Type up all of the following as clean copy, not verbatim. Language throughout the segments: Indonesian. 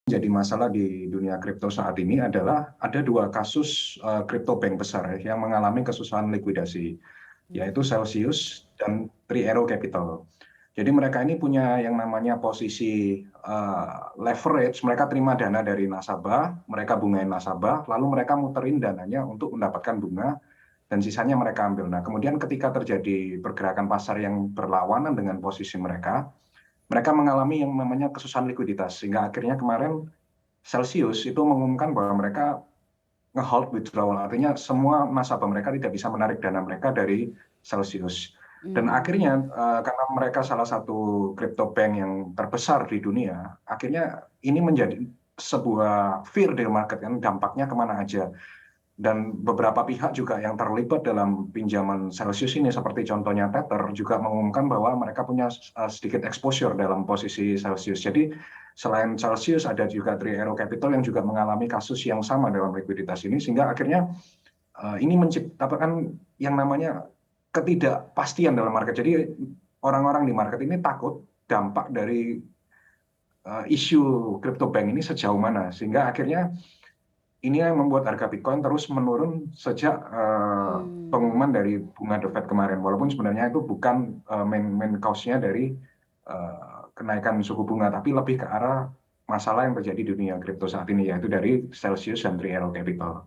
menjadi masalah di dunia kripto saat ini adalah ada dua kasus kripto bank besar yang mengalami kesusahan likuidasi, yaitu Celsius dan Three Arrow Capital. Jadi mereka ini punya yang namanya posisi leverage, mereka terima dana dari nasabah, mereka bungain nasabah, lalu mereka muterin dananya untuk mendapatkan bunga, dan sisanya mereka ambil. Nah, kemudian ketika terjadi pergerakan pasar yang berlawanan dengan posisi mereka, mereka mengalami yang namanya kesusahan likuiditas, sehingga akhirnya kemarin Celsius itu mengumumkan bahwa mereka nge-hold withdrawal, artinya semua nasabah mereka tidak bisa menarik dana mereka dari Celsius. Dan akhirnya karena mereka salah satu crypto bank yang terbesar di dunia, akhirnya ini menjadi sebuah fear di market, kan dampaknya kemana aja. Dan beberapa pihak juga yang terlibat dalam pinjaman Celsius ini, seperti contohnya Tether, juga mengumumkan bahwa mereka punya sedikit exposure dalam posisi Celsius. Jadi selain Celsius, ada juga Three Arrow Capital yang juga mengalami kasus yang sama dalam likuiditas ini, sehingga akhirnya ini menciptakan yang namanya ketidakpastian dalam market. Jadi orang-orang di market ini takut dampak dari isu crypto bank ini sejauh mana, sehingga akhirnya ini yang membuat harga Bitcoin terus menurun sejak pengumuman dari bunga The Fed kemarin. Walaupun sebenarnya itu bukan main cause-nya dari kenaikan suku bunga, tapi lebih ke arah masalah yang terjadi di dunia kripto saat ini, yaitu dari Celsius dan Three Arrow Capital.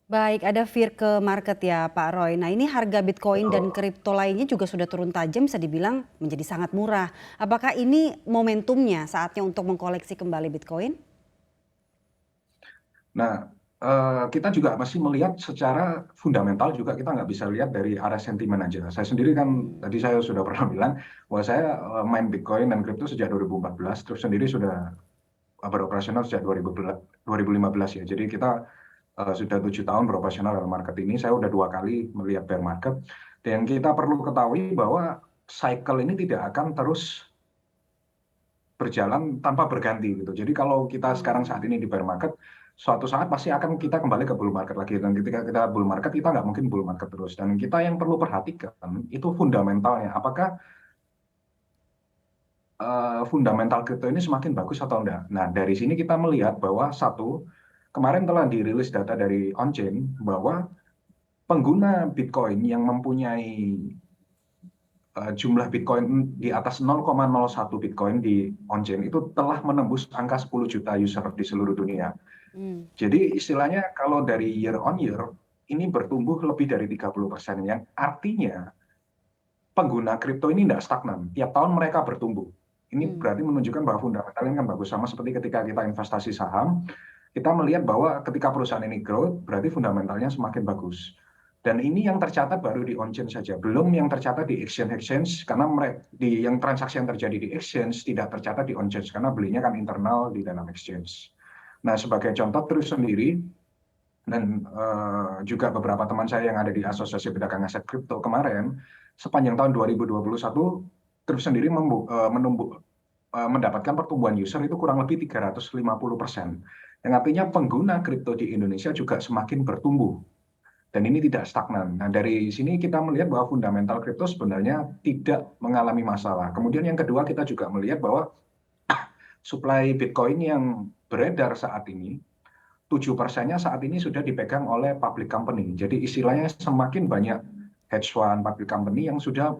Baik, ada fear ke market ya Pak Roy. Nah ini harga Bitcoin dan Betul. kripto lainnya juga sudah turun tajam, bisa dibilang menjadi sangat murah. Apakah ini momentumnya saatnya untuk mengkoleksi kembali Bitcoin? Nah, kita juga masih melihat secara fundamental juga, kita nggak bisa lihat dari arah sentimen aja. Saya sendiri kan, tadi saya sudah pernah bilang bahwa saya main Bitcoin dan kripto sejak 2014, terus sendiri sudah beroperasional sejak 2015 ya. Jadi kita sudah 7 tahun beroperasional dalam market ini. Saya sudah 2 kali melihat bear market. Dan kita perlu ketahui bahwa cycle ini tidak akan terus berjalan tanpa berganti gitu. Jadi kalau kita sekarang saat ini di bear market, suatu saat pasti akan kita kembali ke bull market lagi. Dan ketika kita bull market, kita nggak mungkin bull market terus. Dan kita yang perlu perhatikan itu fundamentalnya. Apakah fundamental kripto ini semakin bagus atau enggak? Nah, dari sini kita melihat bahwa satu, kemarin telah dirilis data dari on-chain bahwa pengguna Bitcoin yang mempunyai jumlah Bitcoin di atas 0,01 Bitcoin di on-chain itu telah menembus angka 10 juta user di seluruh dunia. Jadi istilahnya kalau dari year on year, ini bertumbuh lebih dari 30%, yang artinya pengguna kripto ini tidak stagnan. Tiap tahun mereka bertumbuh. Ini berarti menunjukkan bahwa fundamentalnya kan bagus. Sama seperti ketika kita investasi saham, kita melihat bahwa ketika perusahaan ini growth, berarti fundamentalnya semakin bagus. Dan ini yang tercatat baru di on-chain saja, belum yang tercatat di exchange, karena yang transaksi yang terjadi di exchange tidak tercatat di on-chain, karena belinya kan internal di dalam exchange. Nah, sebagai contoh, terus sendiri, dan juga beberapa teman saya yang ada di Asosiasi Pedagang Aset Kripto kemarin, sepanjang tahun 2021, terus sendiri mendapatkan pertumbuhan user itu kurang lebih 350%. Yang artinya pengguna kripto di Indonesia juga semakin bertumbuh. Dan ini tidak stagnan. Nah, dari sini kita melihat bahwa fundamental kripto sebenarnya tidak mengalami masalah. Kemudian yang kedua, kita juga melihat bahwa supply Bitcoin yang beredar saat ini, 7%-nya saat ini sudah dipegang oleh public company. Jadi istilahnya semakin banyak hedge fund, public company yang sudah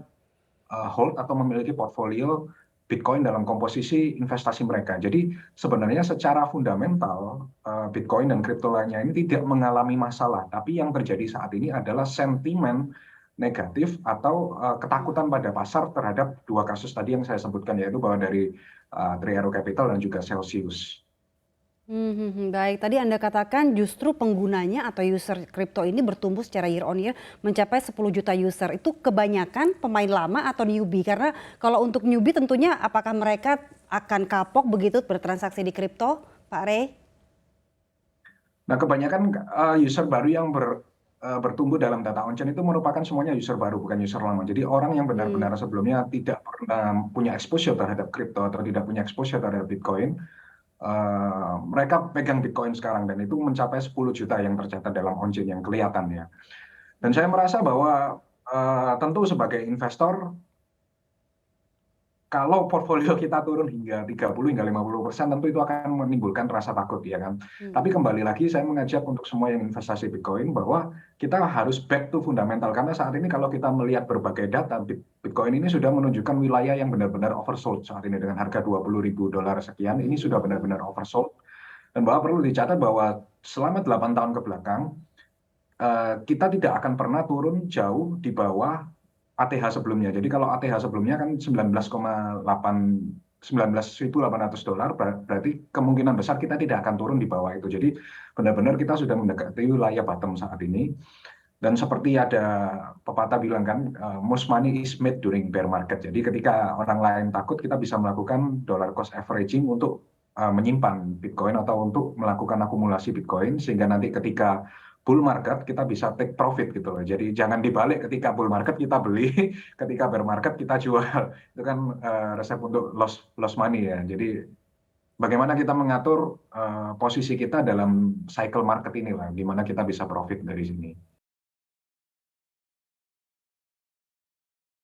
hold atau memiliki portfolio Bitcoin dalam komposisi investasi mereka. Jadi sebenarnya secara fundamental Bitcoin dan kripto lainnya ini tidak mengalami masalah. Tapi yang terjadi saat ini adalah sentimen negatif atau ketakutan pada pasar terhadap dua kasus tadi yang saya sebutkan, yaitu bahwa dari Three Arrow Capital dan juga Celsius. Baik, tadi Anda katakan justru penggunanya atau user kripto ini bertumbuh secara year on year mencapai 10 juta user. Itu kebanyakan pemain lama atau newbie? Karena kalau untuk newbie tentunya apakah mereka akan kapok begitu bertransaksi di kripto, Pak Rey? Nah, kebanyakan user baru yang bertumbuh dalam data on-chain itu merupakan semuanya user baru, bukan user lama. Jadi orang yang benar-benar sebelumnya tidak pernah punya exposure terhadap kripto atau tidak punya exposure terhadap Bitcoin, mereka pegang Bitcoin sekarang, dan itu mencapai 10 juta yang tercatat dalam on-chain yang kelihatan ya. Dan saya merasa bahwa tentu sebagai investor, kalau portfolio kita turun hingga 30 hingga 50%, tentu itu akan menimbulkan rasa takut, ya kan. Tapi kembali lagi saya mengajak untuk semua yang investasi Bitcoin bahwa kita harus back to fundamental, karena saat ini kalau kita melihat berbagai data, Bitcoin ini sudah menunjukkan wilayah yang benar-benar oversold saat ini dengan harga $20.000 sekian, ini sudah benar-benar oversold. Dan bahwa perlu dicatat bahwa selama 8 tahun ke belakang, kita tidak akan pernah turun jauh di bawah ATH sebelumnya. Jadi kalau ATH sebelumnya kan 19.800 dolar, berarti kemungkinan besar kita tidak akan turun di bawah itu. Jadi benar-benar kita sudah mendekati wilayah bottom saat ini. Dan seperti ada pepatah bilang kan, most money is made during bear market. Jadi ketika orang lain takut, kita bisa melakukan dollar cost averaging untuk menyimpan Bitcoin atau untuk melakukan akumulasi Bitcoin, sehingga nanti ketika bull market kita bisa take profit gitu loh. Jadi jangan dibalik, ketika bull market kita beli, ketika bear market kita jual. Itu kan resep untuk loss money ya. Jadi bagaimana kita mengatur posisi kita dalam cycle market inilah, di mana kita bisa profit dari sini.